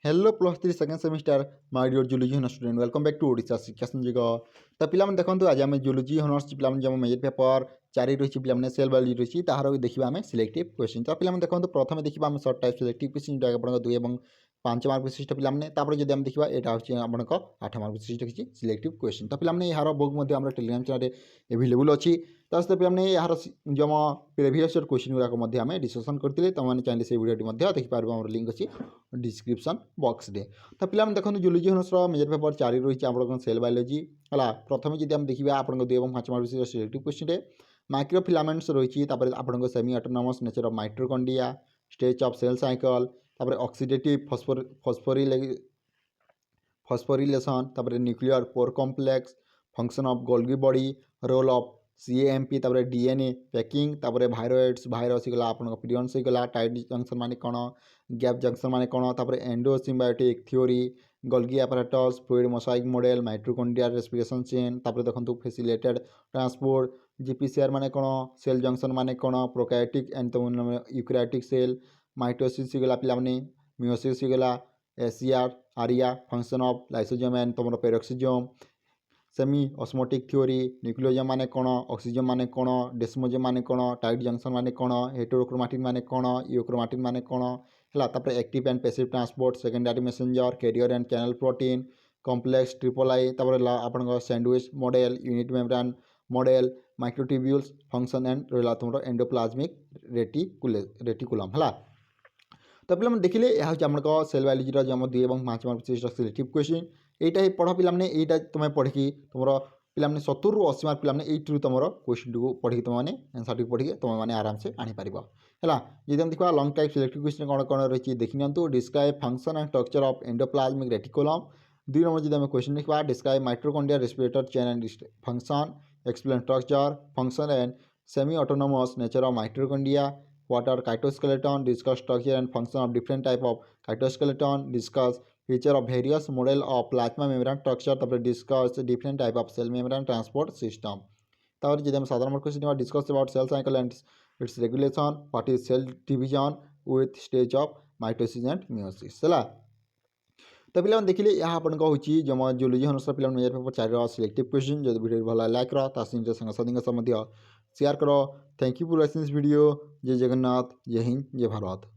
Hello plus three second semester my dear zoology honours student welcome back to Odisha Shiksha Sanyog. तो पिला देखो आज आम जूलोजी हॉनर्स पिला जो मेजर पेपर 4 रही पिला सेल बायोलॉजी रही तार देखा आम सिलेक्टिव क्वेश्चन। तो पिला देखो प्रथम देखा आम सर्ट टाइप सिलेक्टिव क्वेश्चन जो आप 2 और 5 मार्क विशिष्ट पे जब आम देखा यहाँ हूँ आप 8 मार्क विशिष्ट किसी सिलेक्टिव क्वेश्चन। तो पिला यार बुक आम टेलीग्राम चैनल एवेलेबल अच्छी। तो सहित पे यार जो प्रिवियस क्वेश्चन गुड़ाक आम डिस्कसन करते तुमने चाहिए से वीडियो देखिपार आम लिंक अच्छी डिस्क्रिप्शन बॉक्स रे। तो पिला देखो जूलोजी हॉनर्स मेजर पेपर 4 रही आप सेल बायोलॉजी है। प्रथम जब आम देखा आप 2 और 5 मार्क विशिष्ट सिलेक्टिव क्वेश्चन माइक्रोफिलामेंट्स रही आप semi autonomous nature of mitochondria stage of cell cycle oxidative phosphorylation nuclear pore complex function of Golgi body role of CMP DNA packing viroids virus होगा आप पिरियड्स होगा टाइट जंक्शन माने कौन gap junction माने कौन endosymbiotic theory Golgi apparatus fluid mosaic model mitochondria respiration chain देखो facilitated transport GPCR माने कौन सेल जंक्शन माने कौन प्रोकायोटिक एंड यूकैरियोटिक सेल माइटोसिस होगा पे मियोसिस होगा एसीआर आरिया फंक्शन ऑफ लाइसोजोम एंड तुम पेरोक्सिजोम सेमी ऑस्मोटिक थ्योरी न्यूक्लियोजोम माने कौन ऑक्सीजोम माने कौन डेस्मोजोम माने कौन टाइट जंक्शन माने कौन हेटेरोक्रोमाटिन माने कौन यूक्रोमाटिन माने कौन है active and passive transport secondary messenger carrier and channel protein complex triple I आप sandwich model unit membrane model microtubules function and रहा तुम एंडोप्लाज्मिक रेटिकुलम है। तो पे देखिले यह आम सेल बायोलॉजी जो 2 और 5 मार्क विशिष्ट सिलेक्टिव क्वेश्चन यहीटा पढ़ पे तुम पढ़ी तुम पे 70 ରୁ 80 मार्क पे तुम क्वेश्चन को पढ़ी तुमने आंसर टी पढ़ी तुमने आराम से आनीपर है। जी देखा लंग टाइप सिलेक्टिव क्वेश्चन कौन कौन रही देखी नियंतु describe function and structure of endoplasmic reticulum 2 number जब क्वेश्चन देखा describe mitochondria respiratory chain and function explain structure function and semi autonomous nature of mitochondria what are cytoskeleton discuss structure and function of different type of cytoskeleton discuss feature of various model of plasma membrane structure discuss different type of cell membrane transport system जब हम साधारण question discuss about cell cycle and its regulation what is cell division with stage of mitosis and meiosis है। तो पे देखिले यहाँ आपको हूँ जो जूलोजी हॉनर्स पे मेजर पेपर 4 सिलेक्टिव क्वेश्चन जो वीडियो भल लाइक सांगसाथी शेयर करो। Thank you for watching this video. जय जगन्नाथ जय हिंद जय भारत।